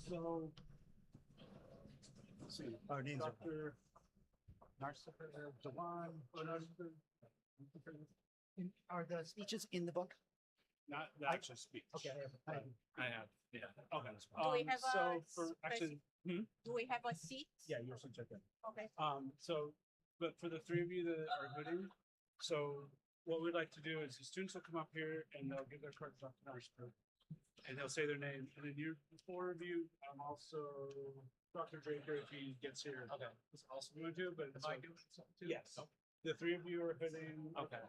So, let's see, Our names are. Dr. Narcifer Dewan, Are the speeches in the book? not the actual speech. Okay, I have. I have, yeah, okay. Do we have So a for actually, Do we have a seat? yeah, you should check in. Okay. So, but for the three of you that are hooding, so what we'd like to do is the students will come up here and they'll give their cards to Dr. Narcifer. And they'll say their name, and then you, the four of you, also Dr. Draker, if he gets here. Okay. Is also going to, but. Am I doing something too? Yes. The three of you are hooding. Okay.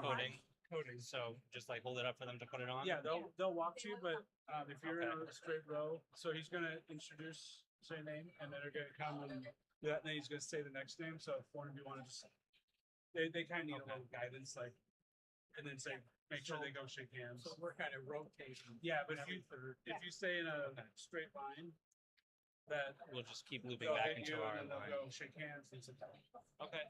Coding. Coding. So just like hold it up for them to put it on? Yeah, they'll walk to you, but if you're in a straight row, so he's gonna introduce, say a name, and then they're gonna come and do that, and then he's gonna say the next name. So if one of you want to just, they kind of need a little guidance, like, and then say, make sure they go shake hands. So we're kind of rotating. Yeah, but if you stay in a straight line, that We'll just keep looping they'll back hit into you our and then they'll line. go shake hands and sit down. Okay.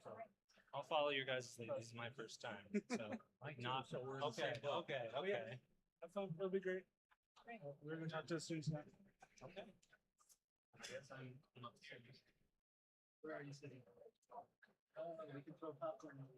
I'll follow your guys' lead. This is my first time. So not So we're in the okay. same boat. Okay. Oh, yeah. Okay. Have fun. It'll be great. We're gonna talk to the students now. Okay. I guess I'm up here. Where are you sitting? We can throw popcorn. Yeah.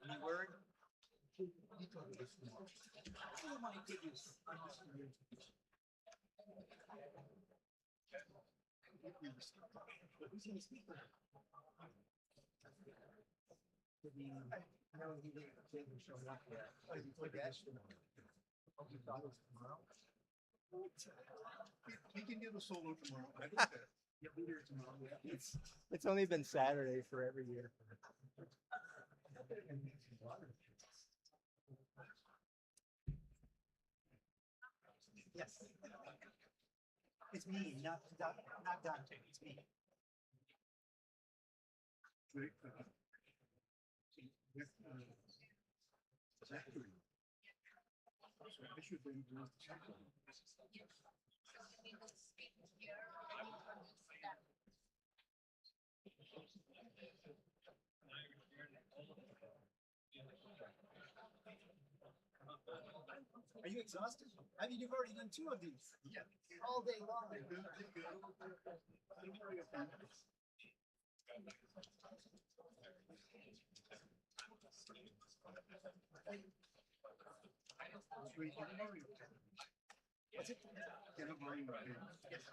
Any word? Oh my goodness. Who's gonna speak? No, he didn't show up yet. Oh, you forgot? Oh, you thought it was tomorrow? We can do the solo tomorrow. I don't care. Yeah, we do it tomorrow. Yeah. It's only been Saturday for every year. Yes. It's me, not Dante, it's me. With, Zachary. So I should bring you the check. Are you exhausted? I mean, you've already done 2 of these. Yeah. All day long. Don't worry about it. Sweet, get a Mario pen. What's it? Get a Mario pen. Yes.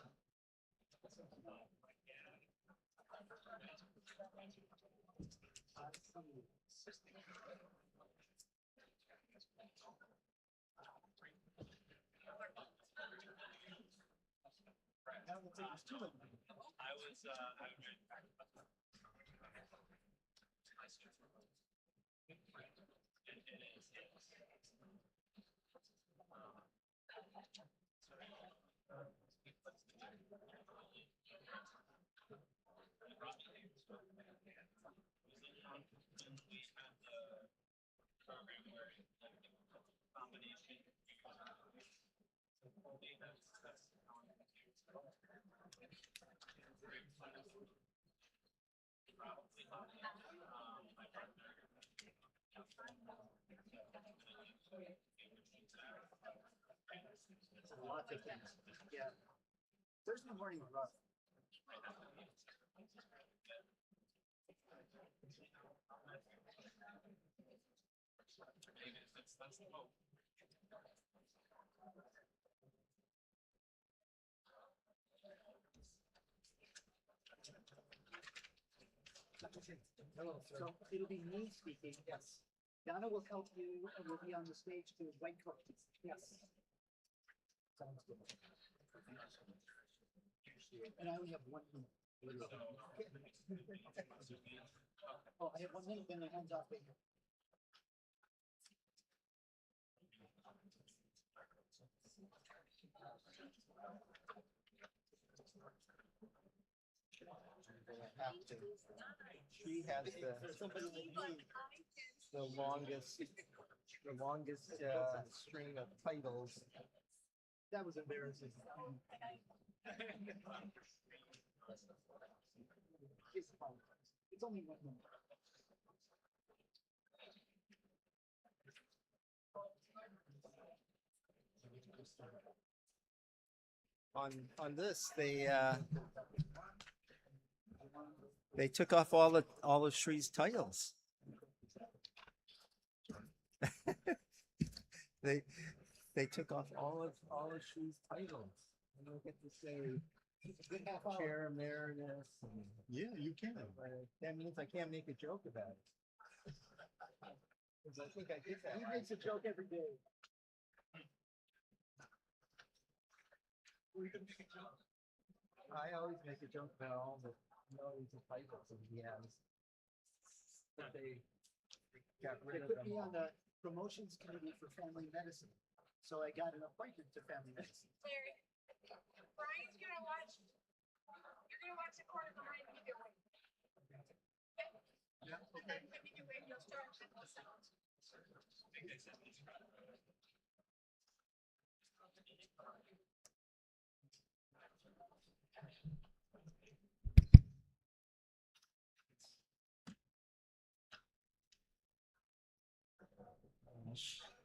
Now we'll take this 2 of them. I was Lots of things. Yeah. Thursday morning was rough. So it'll be me speaking, yes. Donna will help you and will be on the stage to white coat. Yes. Sounds good. And I only have 1 minute. Oh, I have 1 minute, then my hands off right here. She has the longest string of titles. That was embarrassing. It's only 1 minute. On this, they took off all of Shree's titles. They took off all of Shree's titles. And they get to say Good half hour. chair emeritus. And, Yeah, you can. that means I can't make a joke about it. 'Cause I think I did that. He makes a joke every day. I always make a joke about all the millions of titles that he has. But they got They rid of put them me all. on the promotions committee for family medicine, so I got an appointment to family medicine. Larry, Brian's gonna watch, you're gonna watch the corner behind me do it. Yeah, and then when you do it, you'll start with the sound.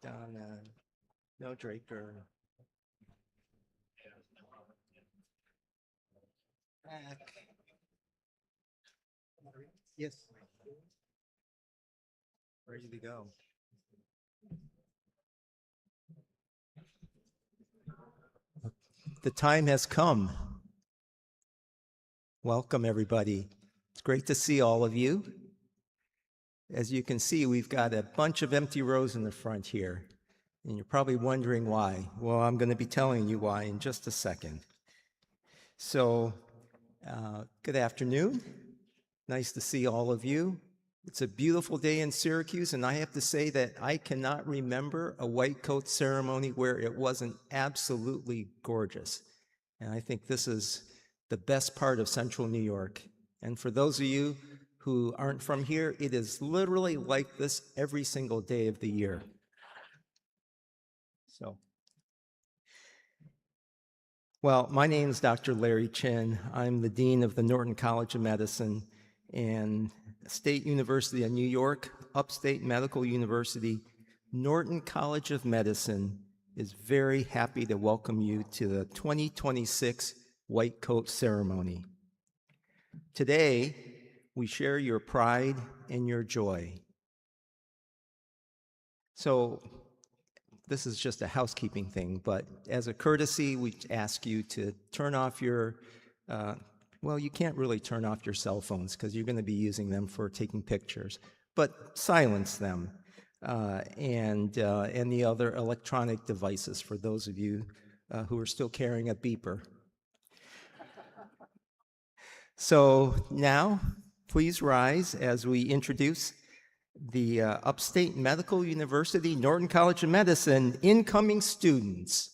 Donna, no Draper. Back. Yes. Ready to go. The time has come. Welcome, everybody. It's great to see all of you. As you can see, we've got a bunch of empty rows in the front here, and you're probably wondering why. Well, I'm going to be telling you why in just a second. So, good afternoon. Nice to see all of you. It's a beautiful day in Syracuse, and I have to say that I cannot remember a white coat ceremony where it wasn't absolutely gorgeous. And I think this is the best part of Central New York. And for those of you who aren't from here, it is literally like this every single day of the year. So, well, my name is Dr. Larry Chin. I'm the Dean of the Norton College of Medicine and State University of New York, Upstate Medical University. Norton College of Medicine is very happy to welcome you to the 2026 White Coat Ceremony. Today, we share your pride and your joy. So, this is just a housekeeping thing, but as a courtesy, we ask you to turn off your, well, you can't really turn off your cell phones because you're going to be using them for taking pictures, but silence them and the other electronic devices for those of you who are still carrying a beeper. So now, please rise as we introduce the Upstate Medical University Norton College of Medicine incoming students.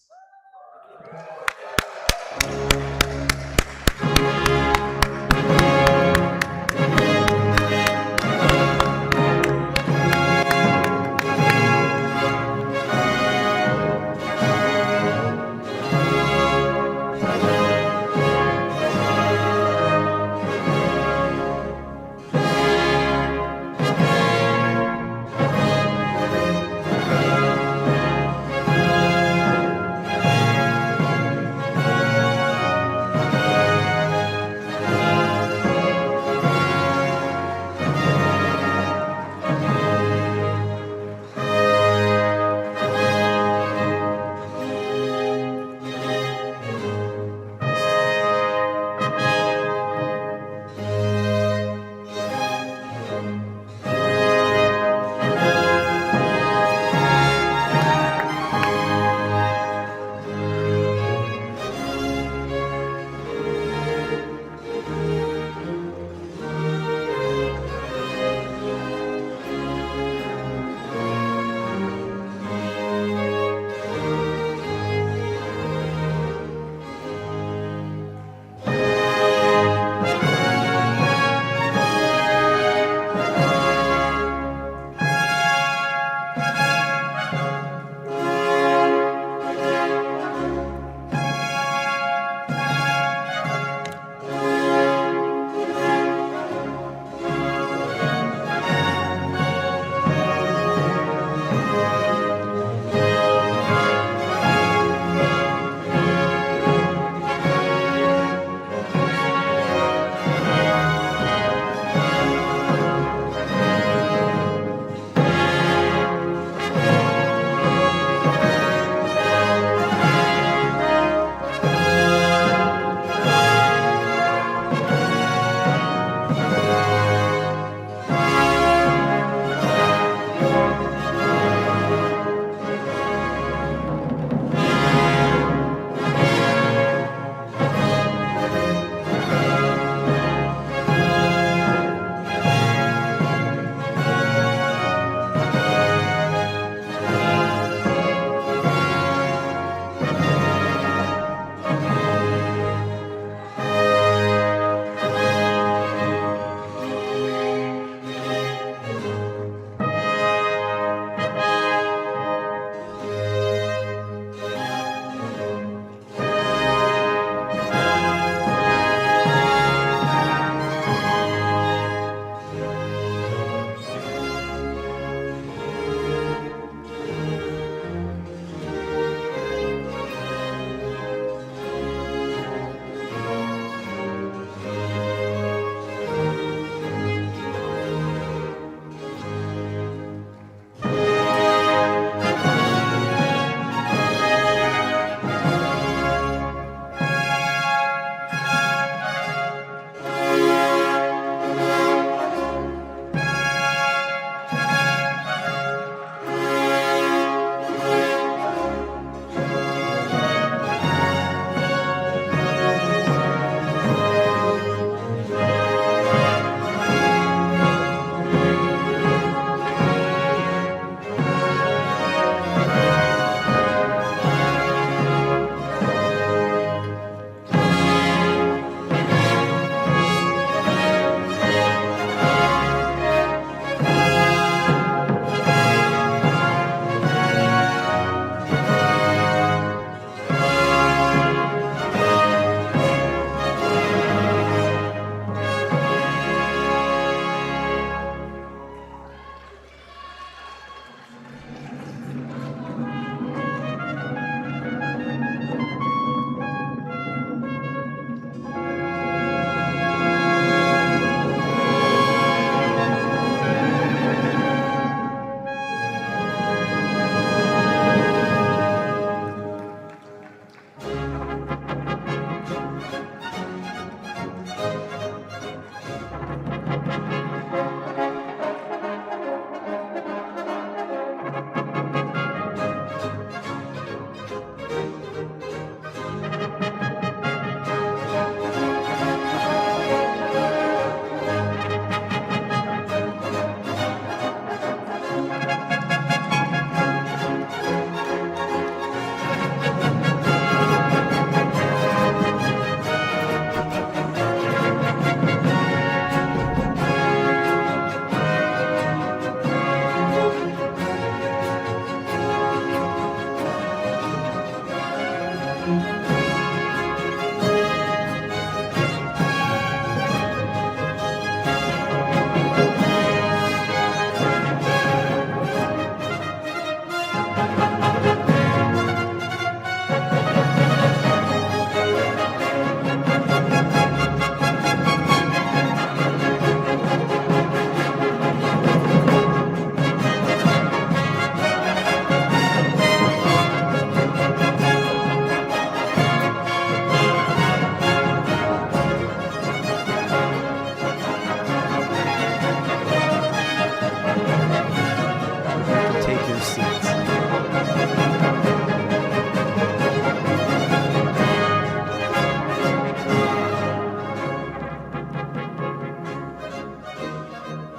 Take your seats.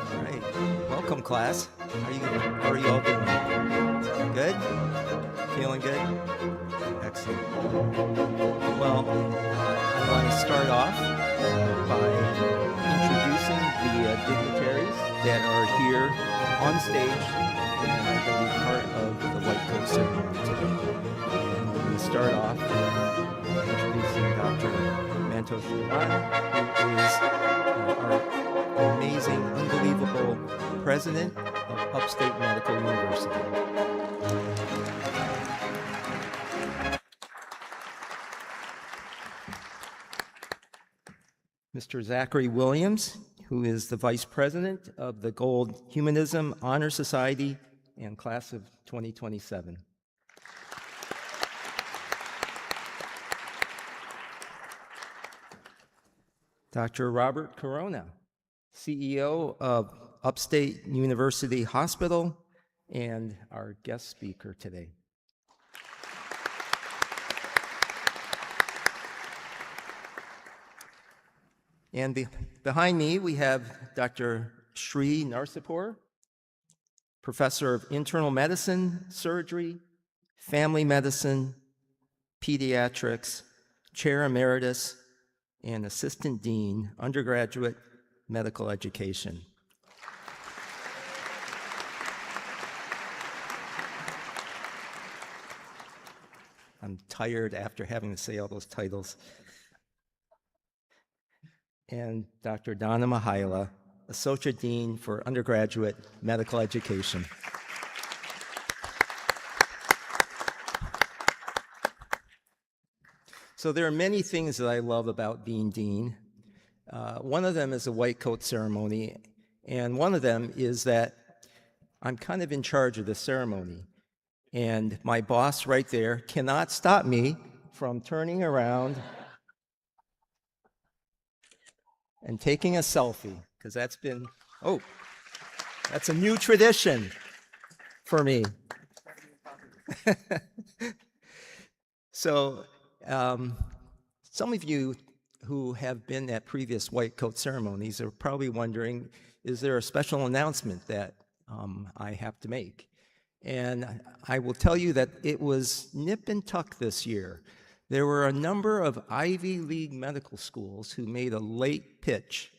All right. Welcome, class. How are you all doing? Good? Feeling good? Excellent. Well, I want to start off by introducing the dignitaries that are here on stage and are going to be part of the white coat ceremony today. And we're going to start off by introducing Dr. Manto Srivan, who is our amazing, unbelievable president of Upstate Medical University. Mr. Zachary Williams, who is the Vice President of the Gold Humanism Honor Society and Class of 2027. Dr. Robert Corona, CEO of Upstate University Hospital and our guest speaker today. And behind me, we have Dr. Sri Narsipur, Professor of Internal Medicine, Surgery, Family Medicine, Pediatrics, Chair Emeritus, and Assistant Dean, Undergraduate Medical Education. I'm tired after having to say all those titles. And Dr. Donna Mihaila, Associate Dean for Undergraduate Medical Education. So there are many things that I love about being dean. One of them is a white coat ceremony, and one of them is that I'm kind of in charge of the ceremony. And my boss right there cannot stop me from turning around and taking a selfie, because that's a new tradition for me. So some of you who have been at previous white coat ceremonies are probably wondering, is there a special announcement that I have to make? And I will tell you that it was nip and tuck this year. There were a number of Ivy League medical schools who made a late pitch.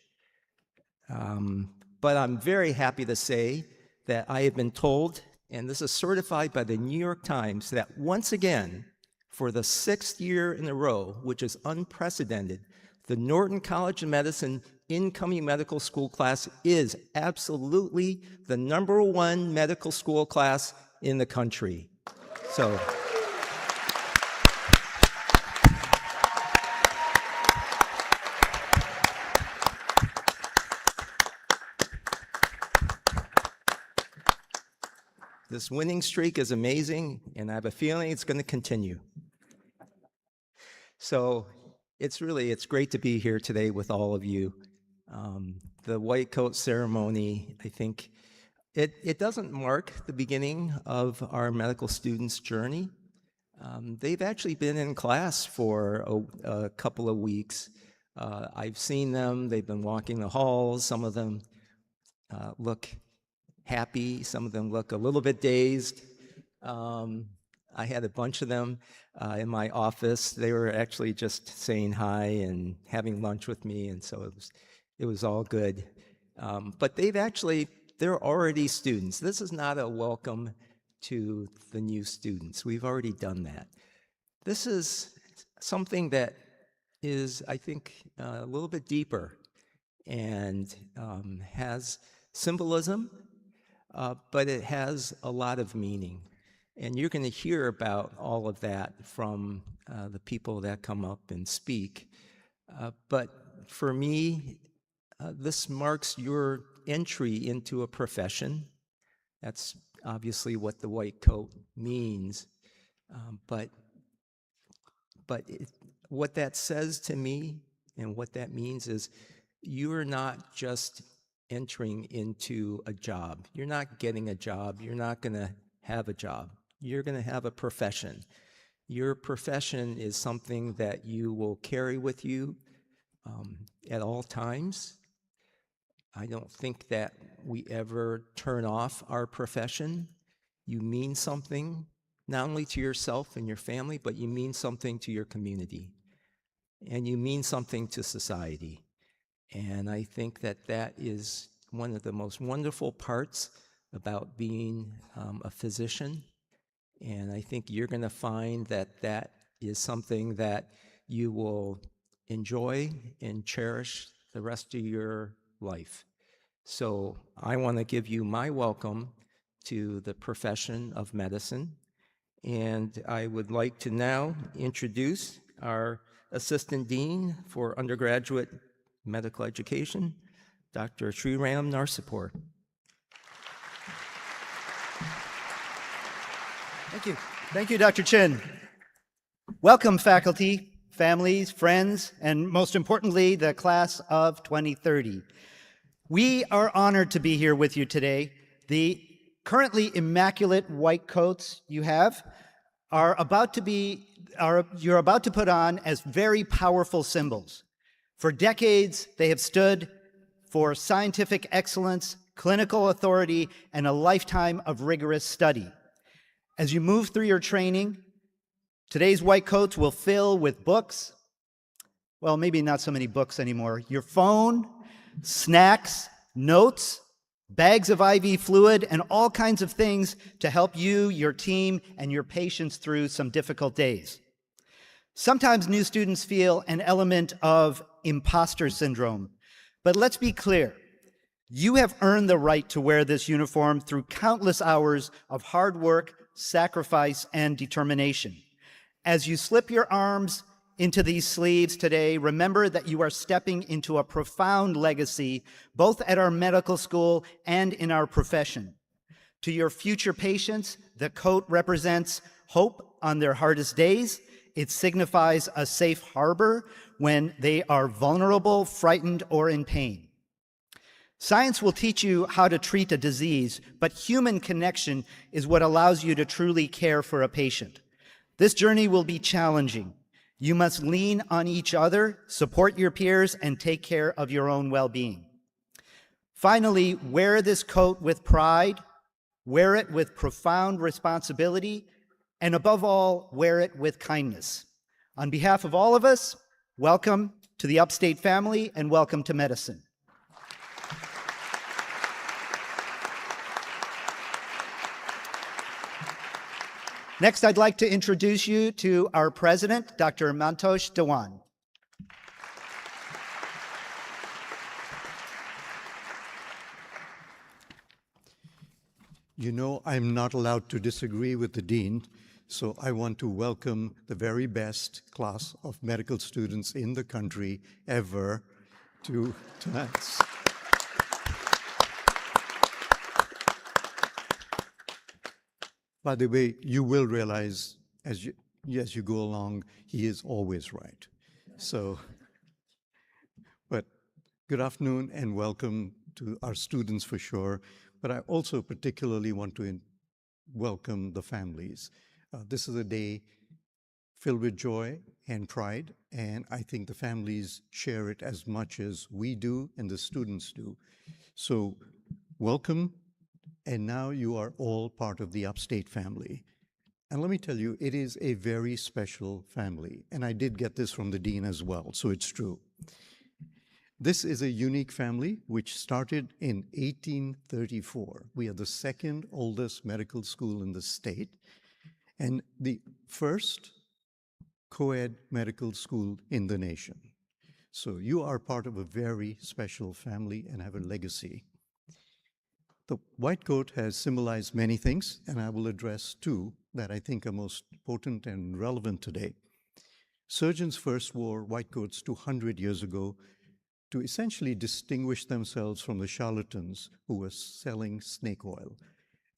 But I'm very happy to say that I have been told, and this is certified by the New York Times, that once again, for the 6th year in a row, which is unprecedented, the Norton College of Medicine incoming medical school class is absolutely the #1 medical school class in the country. So, this winning streak is amazing, and I have a feeling it's going to continue. So it's great to be here today with all of you. The white coat ceremony, I think, it doesn't mark the beginning of our medical students' journey. They've actually been in class for a couple of weeks. I've seen them. They've been walking the halls. Some of them look happy. Some of them look a little bit dazed. I had a bunch of them in my office. They were actually just saying hi and having lunch with me, and so it was all good. But they're already students. This is not a welcome to the new students. We've already done that. This is something that is, I think, a little bit deeper and has symbolism, but it has a lot of meaning. And you're going to hear about all of that from the people that come up and speak. But for me, this marks your entry into a profession. That's obviously what the white coat means. But what that says to me and what that means is you're not just entering into a job. You're not getting a job. You're not going to have a job. You're going to have a profession. Your profession is something that you will carry with you at all times. I don't think that we ever turn off our profession. You mean something, not only to yourself and your family, but you mean something to your community. And you mean something to society. And I think that that is one of the most wonderful parts about being a physician. And I think you're going to find that that is something that you will enjoy and cherish the rest of your life. So I want to give you my welcome to the profession of medicine. And I would like to now introduce our Assistant Dean for Undergraduate Medical Education, Dr. Sriram Narsipur. Thank you. Thank you, Dr. Chin. Welcome, faculty, families, friends, and most importantly, the class of 2030. We are honored to be here with you today. The currently immaculate white coats you have are you're about to put on as very powerful symbols. For decades, they have stood for scientific excellence, clinical authority, and a lifetime of rigorous study. As you move through your training, today's white coats will fill with books, well, maybe not so many books anymore, your phone, snacks, notes, bags of IV fluid, and all kinds of things to help you, your team, and your patients through some difficult days. Sometimes new students feel an element of imposter syndrome, but let's be clear. You have earned the right to wear this uniform through countless hours of hard work, sacrifice, and determination. As you slip your arms into these sleeves today, remember that you are stepping into a profound legacy, both at our medical school and in our profession. To your future patients, the coat represents hope on their hardest days. It signifies a safe harbor when they are vulnerable, frightened, or in pain. Science will teach you how to treat a disease, but human connection is what allows you to truly care for a patient. This journey will be challenging. You must lean on each other, support your peers, and take care of your own well-being. Finally, wear this coat with pride, wear it with profound responsibility, and above all, wear it with kindness. On behalf of all of us, welcome to the Upstate family and welcome to medicine. Next, I'd like to introduce you to our president, Dr. Mantosh Dewan. You know, I'm not allowed to disagree with the dean, so I want to welcome the very best class of medical students in the country ever to tonight's. By the way, you will realize as you go along, he is always right. So, but good afternoon and welcome to our students for sure. But I also particularly want to welcome the families. This is a day filled with joy and pride, and I think the families share it as much as we do and the students do. So welcome, and now you are all part of the Upstate family. And let me tell you, it is a very special family, and I did get this from the dean as well, so it's true. This is a unique family which started in 1834. We are the second oldest medical school in the state, and the first co-ed medical school in the nation. So you are part of a very special family and have a legacy. The white coat has symbolized many things, and I will address two that I think are most potent and relevant today. Surgeons first wore white coats 200 years ago to essentially distinguish themselves from the charlatans who were selling snake oil.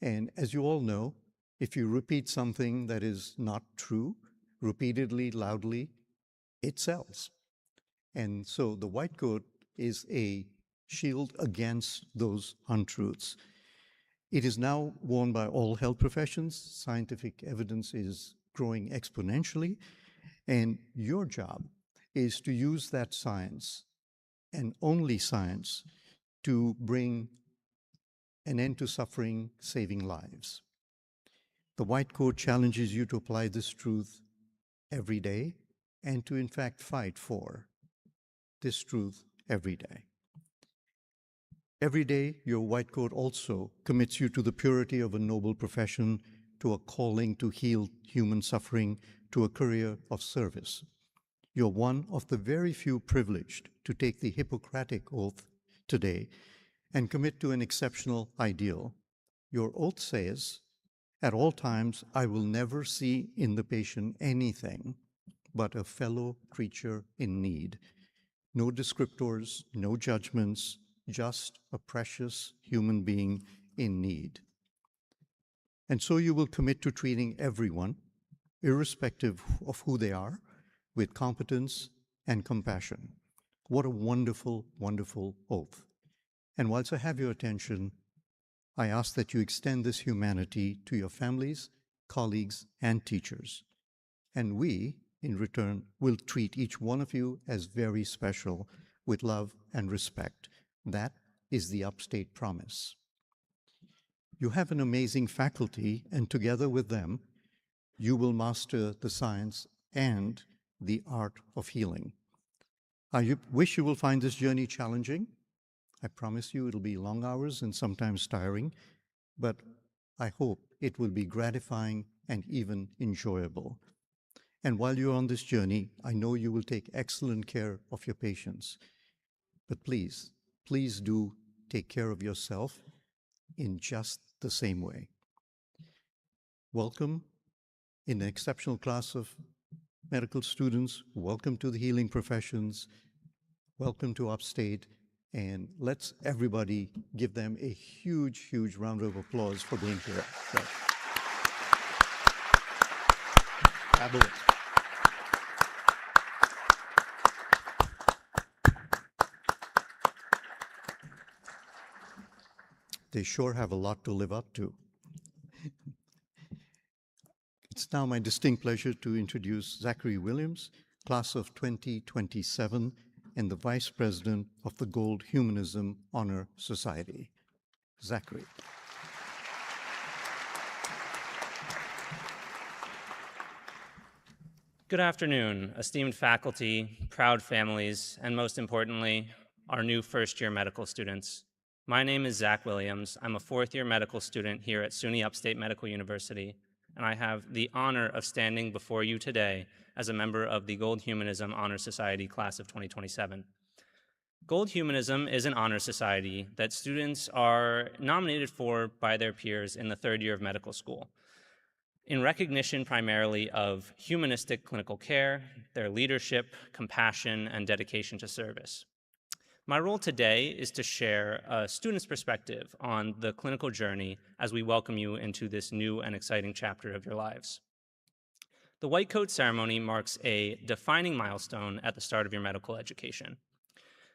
And as you all know, if you repeat something that is not true, repeatedly, loudly, it sells. And so the white coat is a shield against those untruths. It is now worn by all health professions. Scientific evidence is growing exponentially. And your job is to use that science, and only science, to bring an end to suffering, saving lives. The white coat challenges you to apply this truth every day and to, in fact, fight for this truth every day. Every day, your white coat also commits you to the purity of a noble profession, to a calling to heal human suffering, to a career of service. You're one of the very few privileged to take the Hippocratic Oath today and commit to an exceptional ideal. Your oath says, at all times, I will never see in the patient anything but a fellow creature in need. No descriptors, no judgments, just a precious human being in need. And so you will commit to treating everyone, irrespective of who they are, with competence and compassion. What a wonderful, wonderful oath. And whilst I have your attention, I ask that you extend this humanity to your families, colleagues, and teachers. And we, in return, will treat each one of you as very special with love and respect. That is the Upstate promise. You have an amazing faculty, and together with them, you will master the science and the art of healing. I wish you will find this journey challenging. I promise you it'll be long hours and sometimes tiring, but I hope it will be gratifying and even enjoyable. And while you're on this journey, I know you will take excellent care of your patients. But please, please do take care of yourself in just the same way. Welcome in an exceptional class of medical students. Welcome to the healing professions. Welcome to Upstate. And let's everybody give them a huge, huge round of applause for being here. So, fabulous. They sure have a lot to live up to. It's now my distinct pleasure to introduce Zachary Williams, class of 2027, and the Vice President of the Gold Humanism Honor Society. Zachary. Good afternoon, esteemed faculty, proud families, and most importantly, our new first-year medical students. My name is Zach Williams. I'm a fourth-year medical student here at SUNY Upstate Medical University, and I have the honor of standing before you today as a member of the Gold Humanism Honor Society class of 2027. Gold Humanism is an honor society that students are nominated for by their peers in the third year of medical school, in recognition primarily of humanistic clinical care, their leadership, compassion, and dedication to service. My role today is to share a student's perspective on the clinical journey as we welcome you into this new and exciting chapter of your lives. The White Coat ceremony marks a defining milestone at the start of your medical education,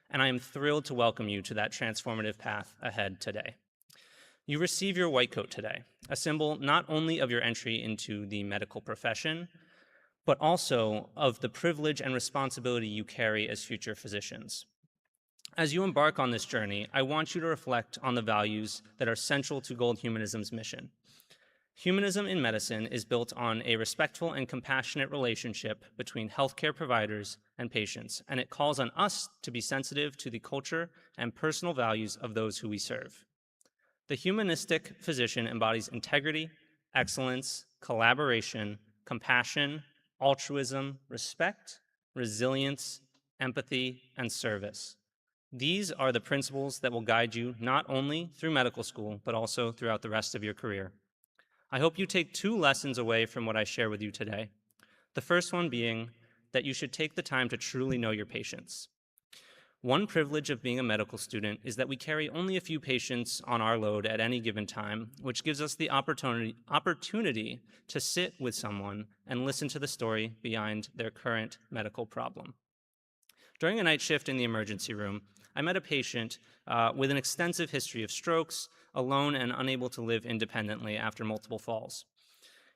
and I am thrilled to welcome you to that transformative path ahead today. You receive your white coat today, a symbol not only of your entry into the medical profession, but also of the privilege and responsibility you carry as future physicians. As you embark on this journey, I want you to reflect on the values that are central to Gold Humanism's mission. Humanism in medicine is built on a respectful and compassionate relationship between healthcare providers and patients, and it calls on us to be sensitive to the culture and personal values of those who we serve. The humanistic physician embodies integrity, excellence, collaboration, compassion, altruism, respect, resilience, empathy, and service. These are the principles that will guide you not only through medical school, but also throughout the rest of your career. I hope you take 2 lessons away from what I share with you today. The first one being that you should take the time to truly know your patients. One privilege of being a medical student is that we carry only a few patients on our load at any given time, which gives us the opportunity to sit with someone and listen to the story behind their current medical problem. During a night shift in the emergency room, I met a patient with an extensive history of strokes, alone and unable to live independently after multiple falls.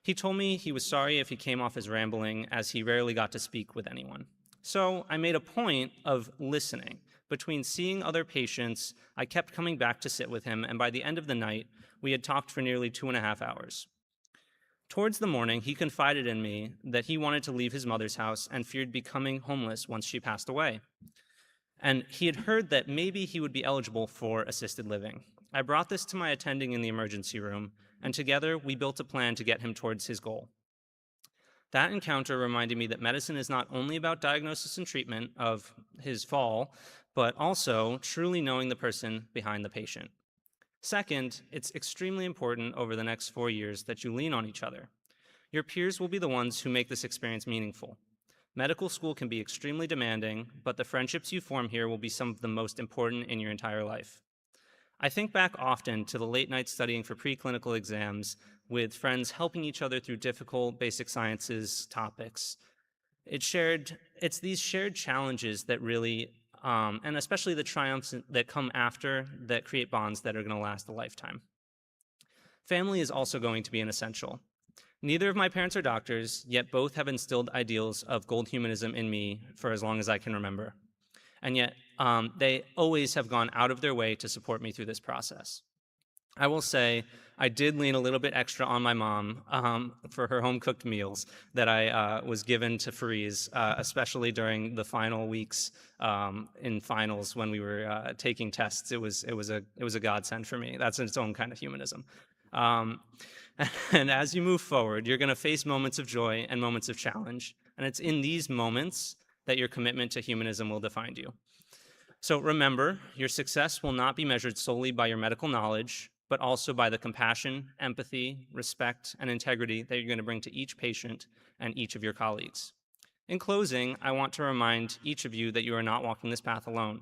He told me he was sorry if he came off as rambling, as he rarely got to speak with anyone. So I made a point of listening. Between seeing other patients, I kept coming back to sit with him, and by the end of the night, we had talked for nearly 2.5 hours. Towards the morning, he confided in me that he wanted to leave his mother's house and feared becoming homeless once she passed away. And he had heard that maybe he would be eligible for assisted living. I brought this to my attending in the emergency room, and together we built a plan to get him towards his goal. That encounter reminded me that medicine is not only about diagnosis and treatment of his fall, but also truly knowing the person behind the patient. Second, it's extremely important over the next 4 years that you lean on each other. Your peers will be the ones who make this experience meaningful. Medical school can be extremely demanding, but the friendships you form here will be some of the most important in your entire life. I think back often to the late nights studying for preclinical exams with friends helping each other through difficult basic sciences topics. It's these shared challenges that really, and especially the triumphs that come after, that create bonds that are going to last a lifetime. Family is also going to be an essential. Neither of my parents are doctors, yet both have instilled ideals of gold humanism in me for as long as I can remember. And yet, they always have gone out of their way to support me through this process. I will say I did lean a little bit extra on my mom for her home-cooked meals that I was given to freeze, especially during the final weeks in finals when we were taking tests. It was a godsend for me. That's its own kind of humanism. And as you move forward, you're going to face moments of joy and moments of challenge. And it's in these moments that your commitment to humanism will define you. So remember, your success will not be measured solely by your medical knowledge, but also by the compassion, empathy, respect, and integrity that you're going to bring to each patient and each of your colleagues. In closing, I want to remind each of you that you are not walking this path alone.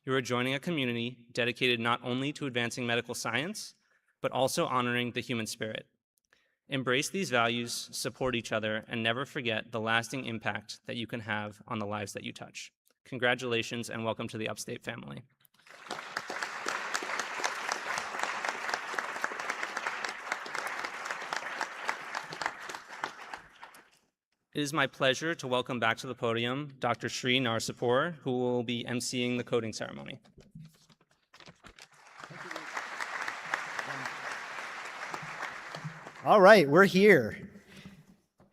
You are joining a community dedicated not only to advancing medical science, but also honoring the human spirit. Embrace these values, support each other, and never forget the lasting impact that you can have on the lives that you touch. Congratulations and welcome to the Upstate family. It is my pleasure to welcome back to the podium Dr. Sri Narsapur, who will be emceeing the coding ceremony. All right, we're here.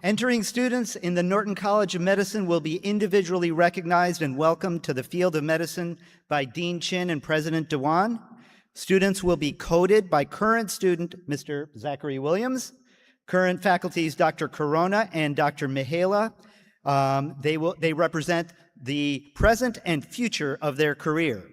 Entering students in the Norton College of Medicine will be individually recognized and welcomed to the field of medicine by Dean Chin and President Dewan. Students will be coded by current student, Mr. Zachary Williams, current faculties, Dr. Corona and Dr. Mihaela. They represent the present and future of their career.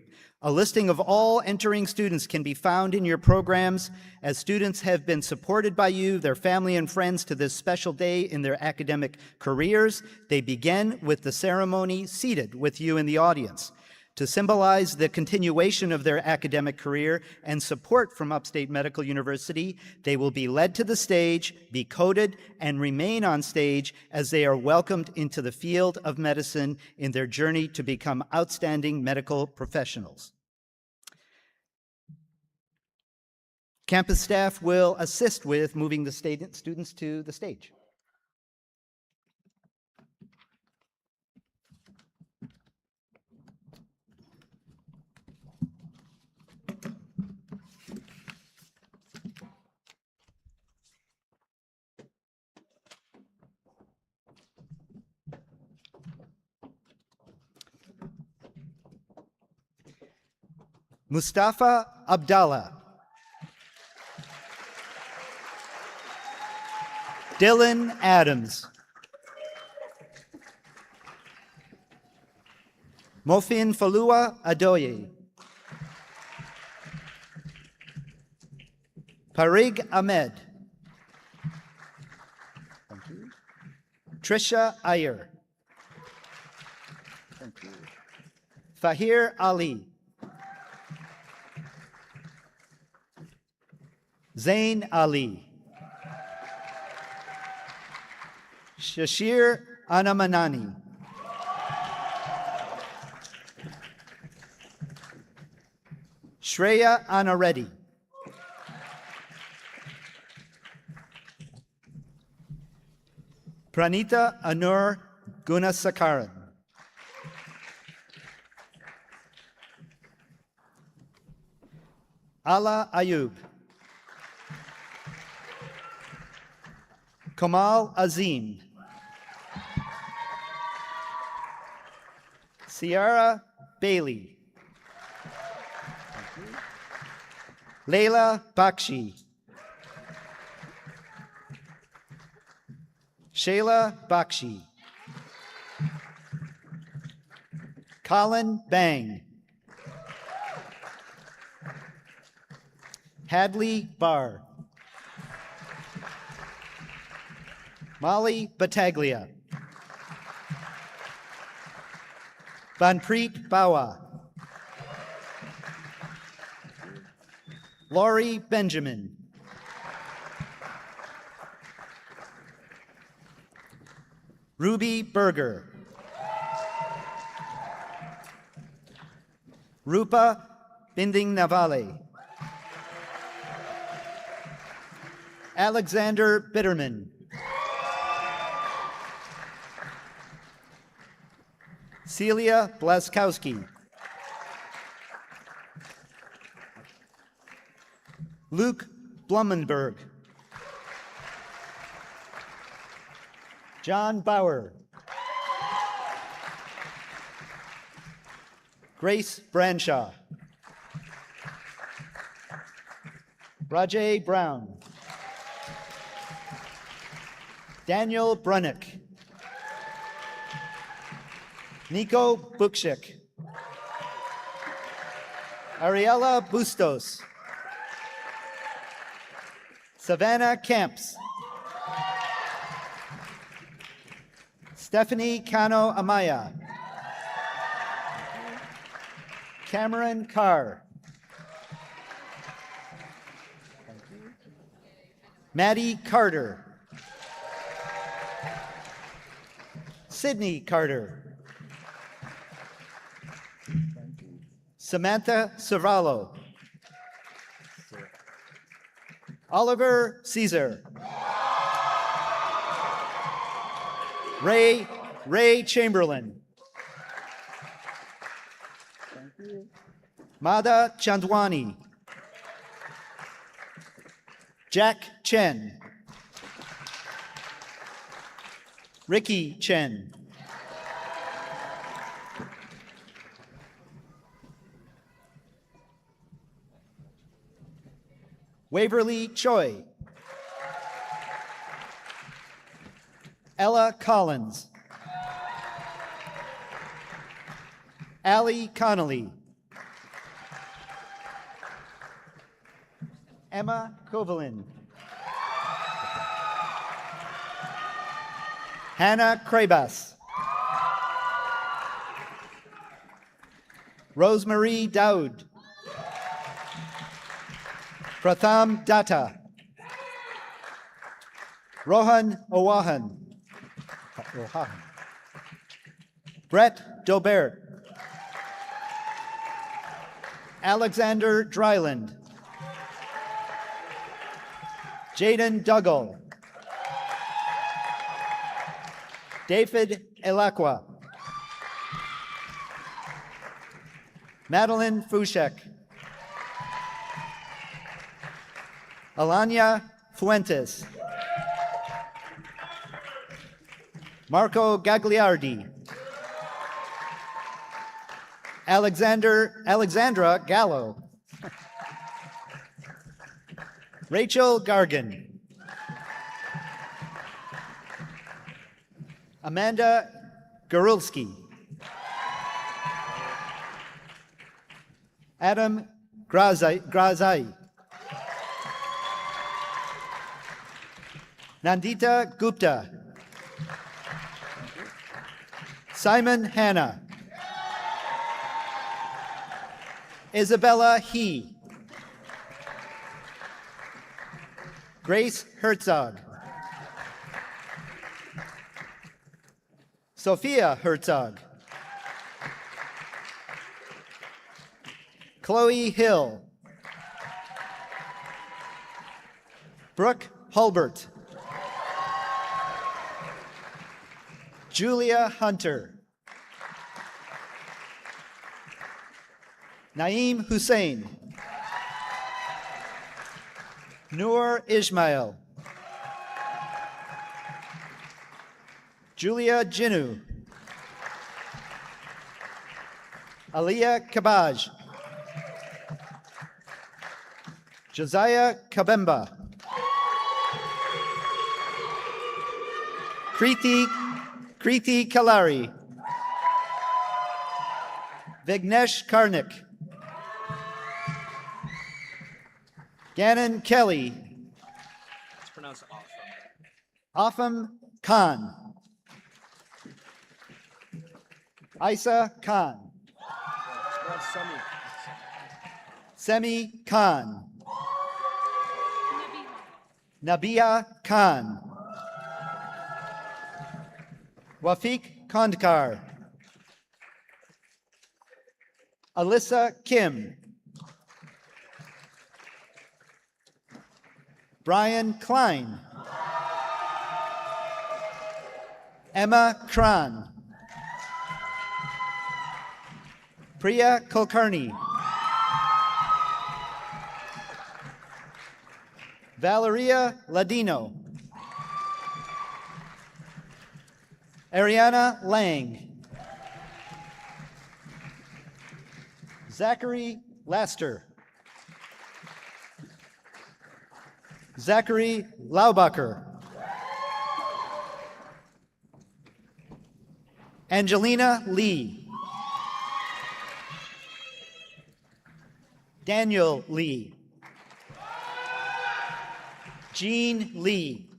A listing of all entering students can be found in your programs, as students have been supported by you, their family and friends, to this special day in their academic careers. They begin with the ceremony seated with you in the audience. To symbolize the continuation of their academic career and support from Upstate Medical University, they will be led to the stage, be coded, and remain on stage as they are welcomed into the field of medicine in their journey to become outstanding medical professionals. Campus staff will assist with moving the students to the stage. Mustafa Abdallah. Dylan Adams. Mofin Falua Adoye. Parig Ahmed. Thank you. Trisha Iyer. Thank you. Fahir Ali. Zain Ali. Shashir Anamanani. Shreya Anareddy. Pranita Anur Gunasakaran. Ala Ayub. Kamal Azim. Ciara Bailey. Leila Bakshi. Shayla Bakshi. Colin Bang. Hadley Barr. Molly Battaglia. Banpreet Bawa. Laurie Benjamin. Ruby Berger. Rupa Binding Navale. Alexander Bitterman. Celia Blaskowski. Luke Blumenberg. John Bauer. Grace Branshaw. Rajay Brown. Daniel Brunick. Nico Bukshik. Ariella Bustos. Savannah Camps. Stephanie Cano Amaya. Cameron Carr. Maddie Carter. Sydney Carter. Samantha Cervallo. Oliver Caesar. Ray Chamberlain. Mada Chandwani. Jack Chen. Ricky Chen. Waverly Choi. Ella Collins. Allie Connolly. Emma Kovalin. Hannah Krabas. Rosemarie Daoud. Pratham Datta. Rohan Owahan. Brett Dobert. Alexander Dryland. Jaden Duggal. David Elakwa. Madeline Fushek. Alanya Fuentes. Marco Gagliardi. Alexandra Gallo. Rachel Gargan. Amanda Gorilski. Adam Grazai. Nandita Gupta. Simon Hanna. Isabella He. Grace Herzog. Sophia Herzog. Chloe Hill. Brooke Hulbert. Julia Hunter. Naeem Hussein. Noor Ismail. Julia Jinu. Aliyah Kabaj. Josiah Kabemba. Kriti Kalari. Vignesh Karnik. Gannon Kelly. It's pronounced Afam Khan. Isa Khan. Semi Khan. Nabia Khan. Wafik Kandkar. Alyssa Kim. Brian Klein. Emma Kran. Priya Kulkarni. Valeria Ladino. Ariana Lang. Zachary Laster. Zachary Laubacher. Angelina Lee. Daniel Lee. Jean Lee.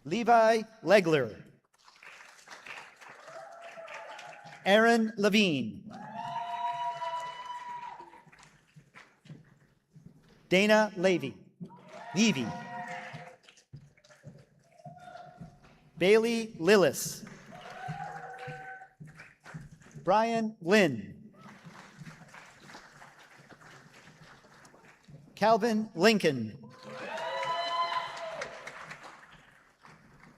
Levi Legler. Aaron Levine. Dana Levy. Bailey Lillis. Brian Lynn. Calvin Lincoln.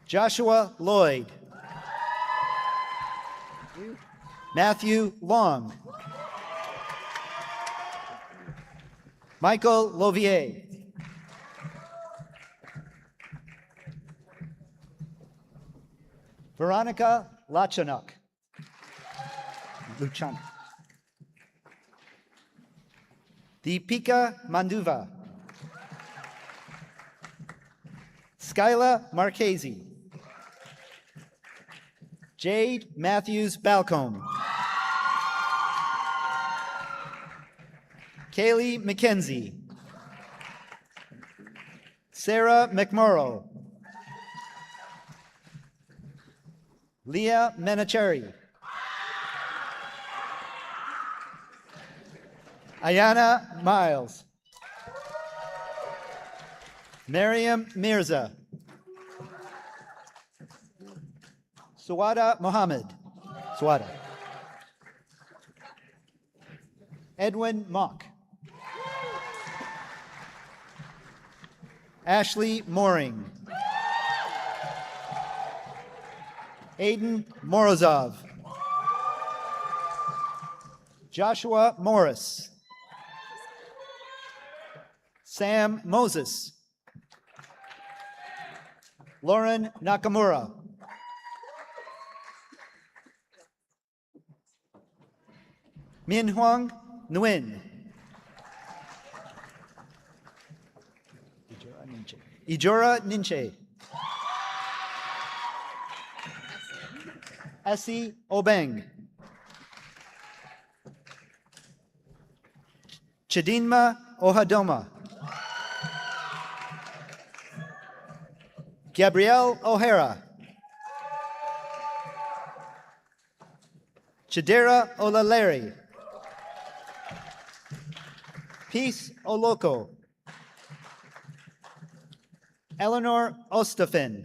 Joshua Lloyd. Matthew Long. Michael Lovier. Veronica Lachanuk. Deepika Manduva. Skyla Marchese. Jade Matthews Balcombe. Kaylee McKenzie. Sarah McMorrow. Leah Menacheri. Ayana Miles. Miriam Mirza. Suwada Mohammed. Suwada. Edwin Mock. Ashley Mooring. Aiden Morozov. Joshua Morris. Sam Moses. Lauren Nakamura. Minhuang Nguyen. Ijora Ninche. Essie Obeng. Chidinma Ohadoma. Gabrielle O'Hara. Chidera Olaleri. Peace Oloko. Eleanor Ostafin.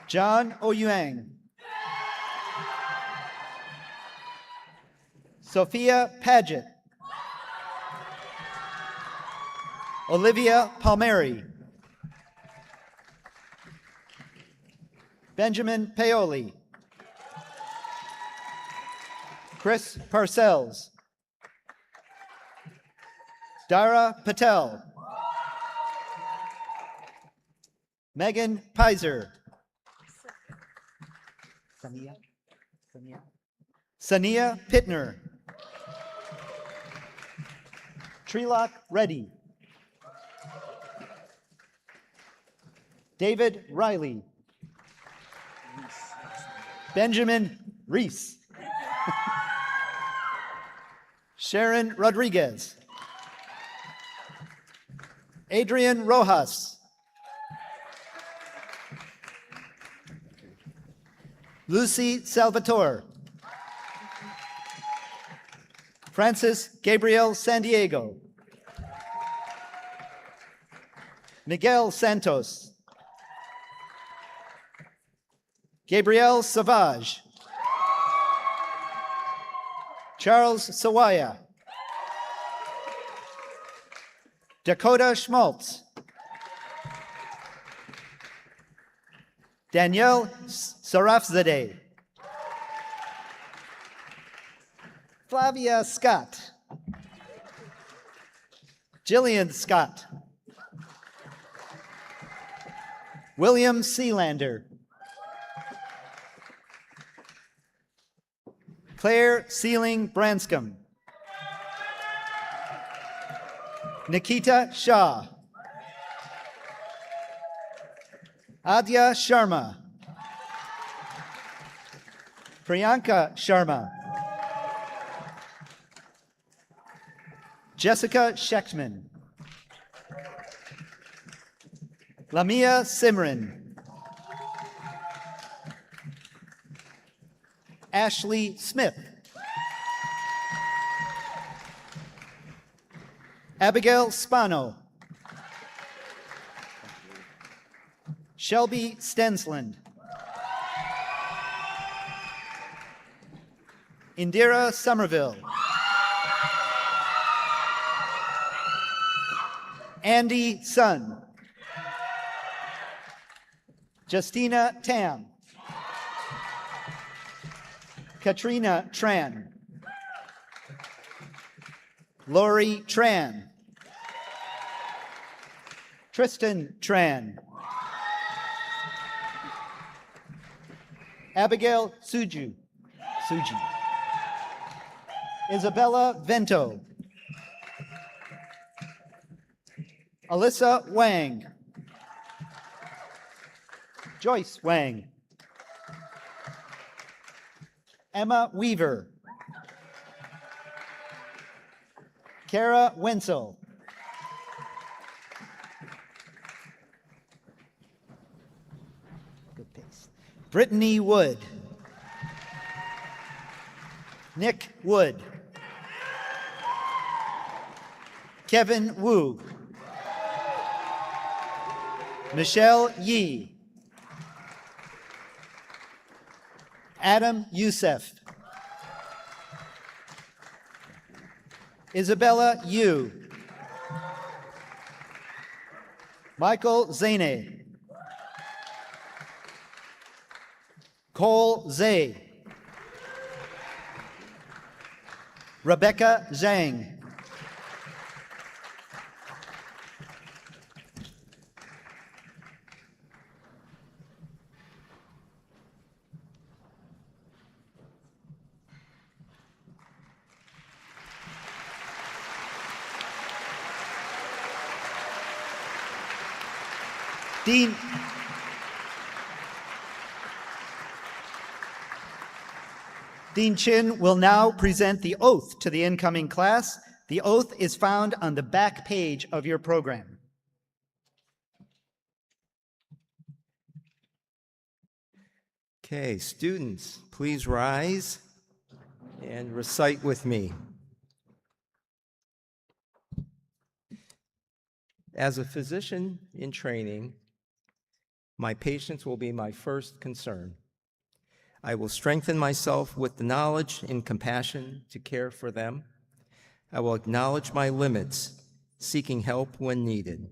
John Oyuang. Sophia Paget. Olivia Palmieri. Benjamin Paoli. Chris Parcells. Dara Patel. Megan Pizer. Sania Pittner. Trilok Reddy. David Riley. Benjamin Reese. Sharon Rodriguez. Adrian Rojas. Lucy Salvatore. Francis Gabriel San Diego. Miguel Santos. Gabriel Savage. Charles Sawaya. Dakota Schmaltz. Danielle Sarafzadeh. Flavia Scott. Jillian Scott. William Sealander. Claire Sealing Branscombe. Nikita Shah. Adya Sharma. Priyanka Sharma. Jessica Schechtman. Lamia Simran. Ashley Smith. Abigail Spano. Shelby Stensland. Indira Somerville. Andy Sun. Justina Tam. Katrina Tran. Lori Tran. Tristan Tran. Abigail Suji. Isabella Vento. Alyssa Wang. Joyce Wang. Emma Weaver. Kara Wenzel. Good pace. Brittany Wood. Nick Wood. Kevin Wu. Michelle Yee. Adam Youssef. Isabella Yu. Michael Zane. Cole Zay. Rebecca Zhang. Dean Dean Chin will now present the oath to the incoming class. The oath is found on the back page of your program. Okay, students, please rise and recite with me. As a physician in training, my patients will be my first concern. I will strengthen myself with the knowledge and compassion to care for them. I will acknowledge my limits, seeking help when needed.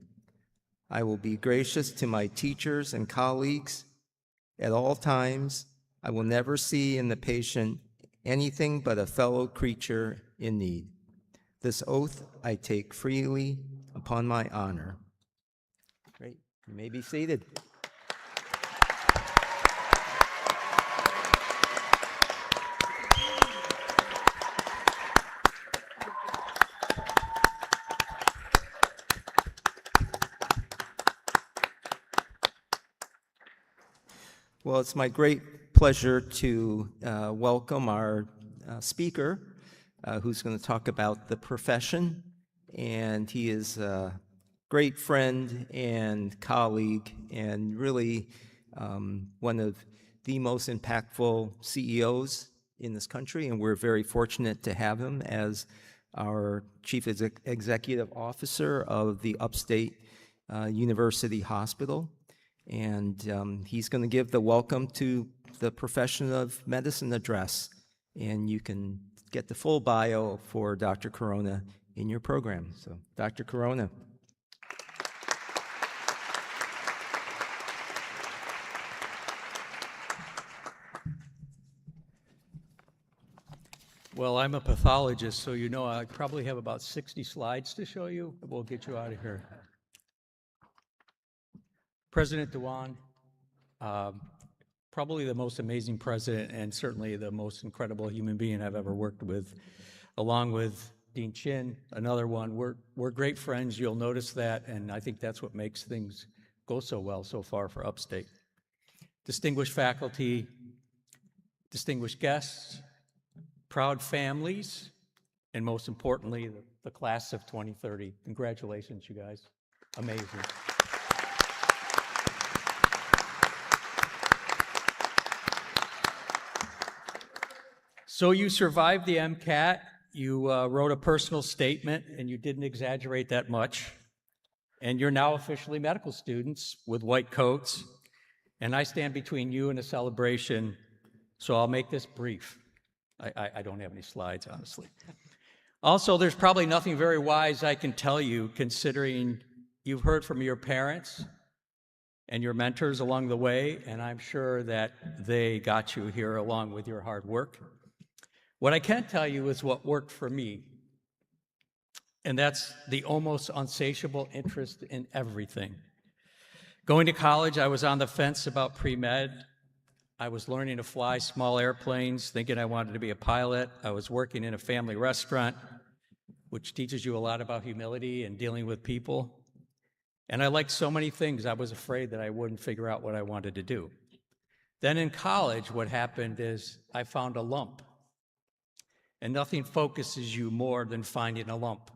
I will be gracious to my teachers and colleagues. At all times, I will never see in the patient anything but a fellow creature in need. This oath I take freely upon my honor. Great. You may be seated. Well, it's my great pleasure to welcome our speaker, who's going to talk about the profession. And he is a great friend and colleague, and really one of the most impactful CEOs in this country. And we're very fortunate to have him as our Chief Executive Officer of the Upstate University Hospital. And he's going to give the welcome to the profession of medicine address. And you can get the full bio for Dr. Corona in your program. So, Dr. Corona. Well, I'm a pathologist, so you know I probably have about 60 slides to show you. We'll get you out of here. President Dewan, probably the most amazing president and certainly the most incredible human being I've ever worked with, along with Dean Chin, another one. We're great friends, you'll notice that, and I think that's what makes things go so well so far for Upstate. Distinguished faculty, distinguished guests, proud families, and most importantly, the class of 2030. Congratulations, you guys. Amazing. So you survived the MCAT, you wrote a personal statement, and you didn't exaggerate that much. And you're now officially medical students with white coats. And I stand between you and a celebration, so I'll make this brief. I don't have any slides, honestly. Also, there's probably nothing very wise I can tell you, considering you've heard from your parents and your mentors along the way, and I'm sure that they got you here along with your hard work. What I can tell you is what worked for me, and that's the almost insatiable interest in everything. Going to college, I was on the fence about pre-med. I was learning to fly small airplanes, thinking I wanted to be a pilot. I was working in a family restaurant, which teaches you a lot about humility and dealing with people. And I liked so many things, I was afraid that I wouldn't figure out what I wanted to do. Then in college, what happened is I found a lump. And nothing focuses you more than finding a lump.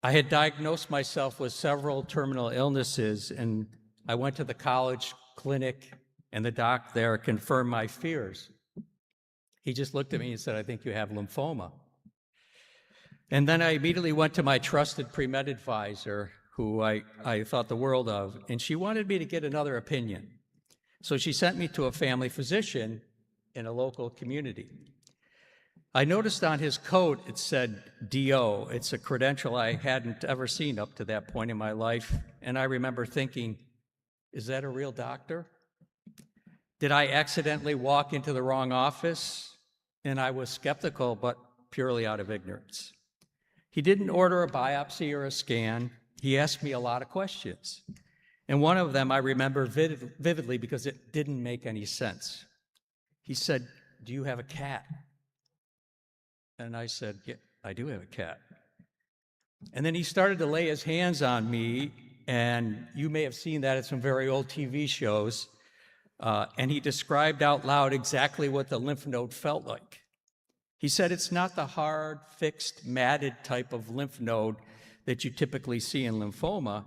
I had diagnosed myself with several terminal illnesses, and I went to the college clinic, and the doc there confirmed my fears. He just looked at me and said, "I think you have lymphoma." And then I immediately went to my trusted pre-med advisor, who I thought the world of, and she wanted me to get another opinion. So she sent me to a family physician in a local community. I noticed on his coat it said DO. It's a credential I hadn't ever seen up to that point in my life, and I remember thinking, is that a real doctor? Did I accidentally walk into the wrong office? And I was skeptical, but purely out of ignorance. He didn't order a biopsy or a scan. He asked me a lot of questions. And one of them I remember vividly because it didn't make any sense. He said, "Do you have a cat?" And I said, "Yeah, I do have a cat." And then he started to lay his hands on me, and you may have seen that at some very old TV shows. and he described out loud exactly what the lymph node felt like. He said it's not the hard, fixed, matted type of lymph node that you typically see in lymphoma.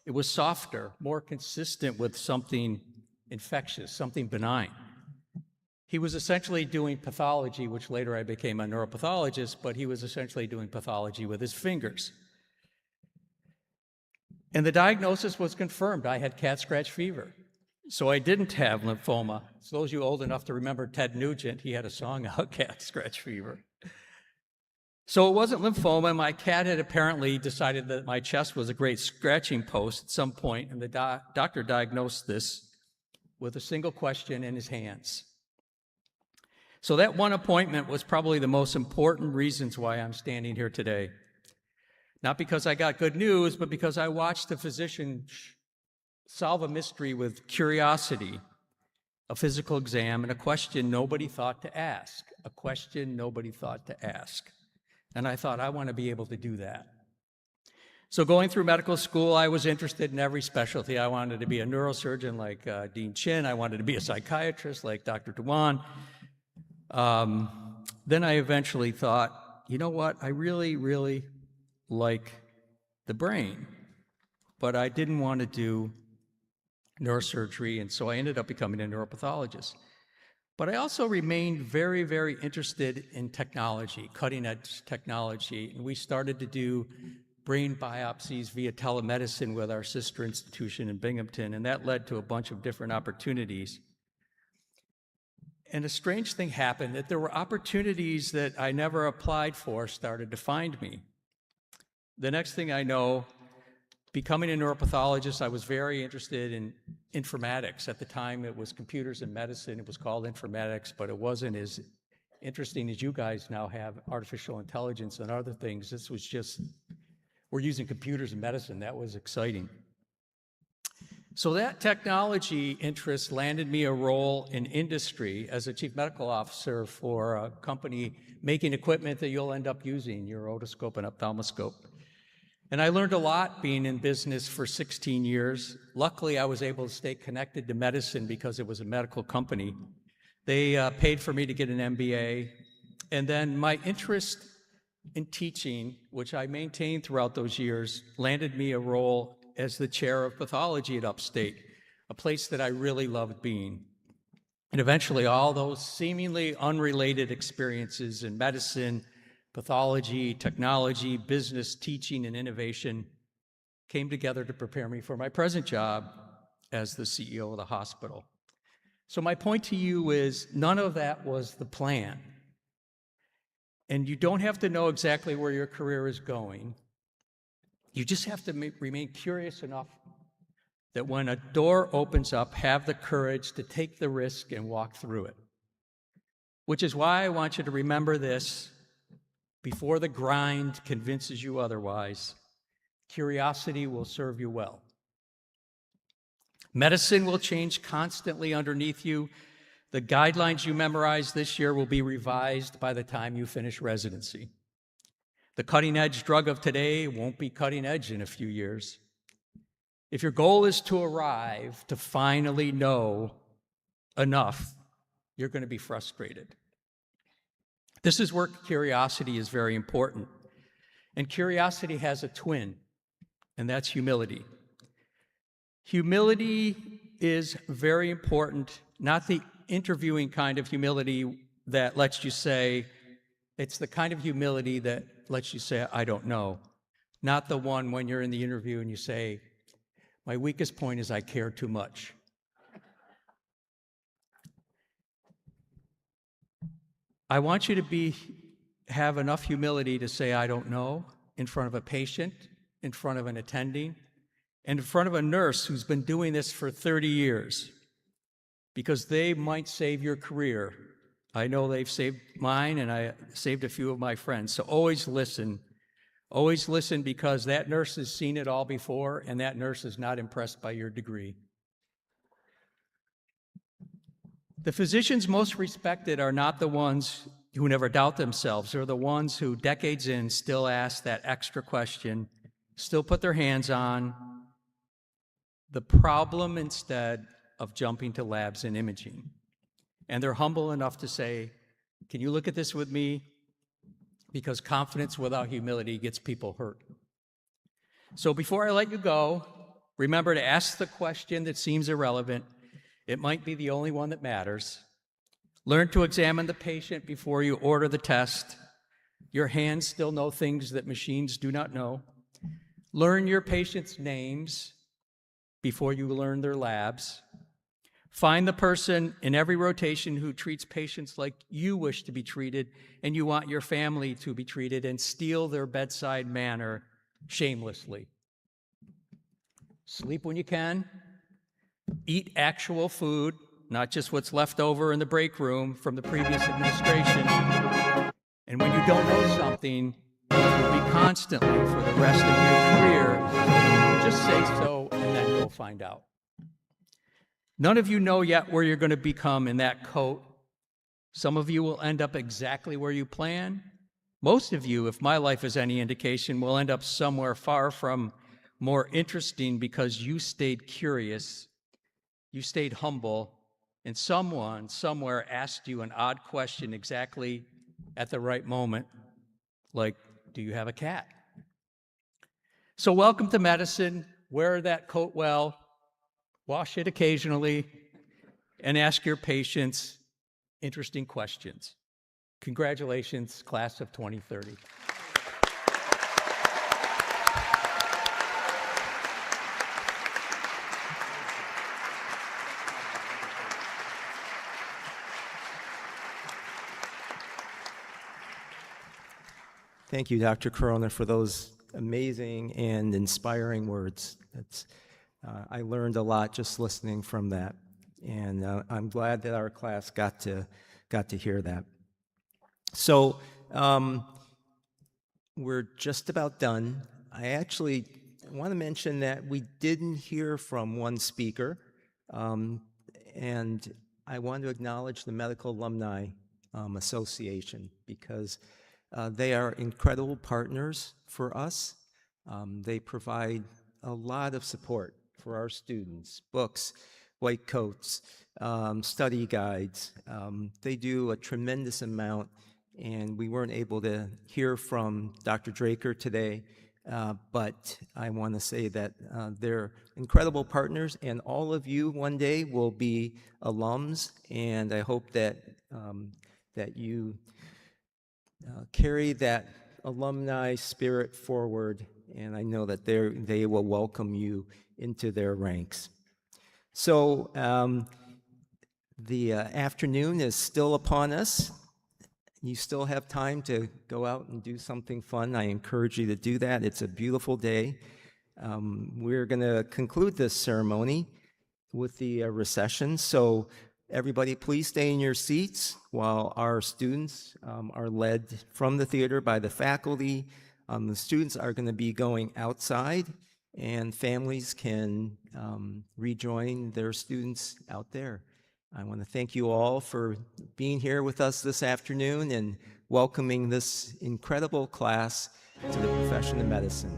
It was softer, more consistent with something infectious, something benign. He was essentially doing pathology, which later I became a neuropathologist, but he was essentially doing pathology with his fingers. And the diagnosis was confirmed. I had cat scratch fever. So I didn't have lymphoma. So those of you old enough to remember Ted Nugent, he had a song about cat scratch fever. So it wasn't lymphoma. My cat had apparently decided that my chest was a great scratching post at some point, and the doctor diagnosed this with a single question in his hands. So that one appointment was probably the most important reasons why I'm standing here today. Not because I got good news, but because I watched a physician solve a mystery with curiosity, a physical exam, and a question nobody thought to ask. A question nobody thought to ask. And I thought, I want to be able to do that. So going through medical school, I was interested in every specialty. I wanted to be a neurosurgeon like Dean Chin. I wanted to be a psychiatrist like Dr. Dewan. Then I eventually thought, you know what? I really, really like the brain, but I didn't want to do neurosurgery, and so I ended up becoming a neuropathologist. But I also remained very, very interested in technology, cutting-edge technology, and we started to do brain biopsies via telemedicine with our sister institution in Binghamton, and that led to a bunch of different opportunities. And a strange thing happened, that there were opportunities that I never applied for started to find me. The next thing I know, becoming a neuropathologist, I was very interested in informatics. At the time, it was computers and medicine. It was called informatics, but it wasn't as interesting as you guys now have artificial intelligence and other things. This was just, we're using computers in medicine. That was exciting. So that technology interest landed me a role in industry as a chief medical officer for a company making equipment that you'll end up using, your otoscope and ophthalmoscope. And I learned a lot being in business for 16 years. Luckily, I was able to stay connected to medicine because it was a medical company. They paid for me to get an MBA. And then my interest in teaching, which I maintained throughout those years, landed me a role as the chair of pathology at Upstate, a place that I really loved being. And eventually, all those seemingly unrelated experiences in medicine, pathology, technology, business, teaching, and innovation came together to prepare me for my present job as the CEO of the hospital. So my point to you is none of that was the plan. And you don't have to know exactly where your career is going. You just have to remain curious enough that when a door opens up, have the courage to take the risk and walk through it. Which is why I want you to remember this before the grind convinces you otherwise. Curiosity will serve you well. Medicine will change constantly underneath you. The guidelines you memorize this year will be revised by the time you finish residency. The cutting-edge drug of today won't be cutting edge in a few years. If your goal is to arrive, to finally know enough, you're going to be frustrated. This is where curiosity is very important. And curiosity has a twin, and that's humility. Humility is very important, not the interviewing kind of humility that lets you say, it's the kind of humility that lets you say, I don't know. Not the one when you're in the interview and you say, my weakest point is I care too much. I want you to have enough humility to say, I don't know, in front of a patient, in front of an attending, and in front of a nurse who's been doing this for 30 years, because they might save your career. I know they've saved mine, and I saved a few of my friends. So always listen. Always listen, because that nurse has seen it all before, and that nurse is not impressed by your degree. The physicians most respected are not the ones who never doubt themselves. They're the ones who, decades in, still ask that extra question, still put their hands on the problem instead of jumping to labs and imaging. And they're humble enough to say, can you look at this with me? Because confidence without humility gets people hurt. So before I let you go, remember to ask the question that seems irrelevant. It might be the only one that matters. Learn to examine the patient before you order the test. Your hands still know things that machines do not know. Learn your patients' names before you learn their labs. Find the person in every rotation who treats patients like you wish to be treated and you want your family to be treated, and steal their bedside manner shamelessly. Sleep when you can. Eat actual food, not just what's left over in the break room from the previous administration. And when you don't know something, it will be constantly for the rest of your career, just say so and then you'll find out. None of you know yet where you're going to become in that coat. Some of you will end up exactly where you plan. Most of you, if my life is any indication, will end up somewhere far from more interesting because you stayed curious, you stayed humble, and someone somewhere asked you an odd question exactly at the right moment, like, do you have a cat? So welcome to medicine. Wear that coat well, wash it occasionally, and ask your patients interesting questions. Congratulations, class of 2030. Thank you, Dr. Corona, for those amazing and inspiring words. I learned a lot just listening from that, and I'm glad that our class got to hear that. So we're just about done. I actually want to mention that we didn't hear from one speaker, and I want to acknowledge the Medical Alumni Association, because they are incredible partners for us. They provide a lot of support for our students, books, white coats, study guides. They do a tremendous amount, and we weren't able to hear from Dr. Draker today, but I want to say that they're incredible partners, and all of you one day will be alums, and I hope that you carry that alumni spirit forward, and I know that they will welcome you into their ranks. So the afternoon is still upon us. You still have time to go out and do something fun. I encourage you to do that. It's a beautiful day. We're going to conclude this ceremony with the recession. So everybody, please stay in your seats while our students are led from the theater by the faculty. The students are going to be going outside, and families can rejoin their students out there. I want to thank you all for being here with us this afternoon and welcoming this incredible class to the profession of medicine.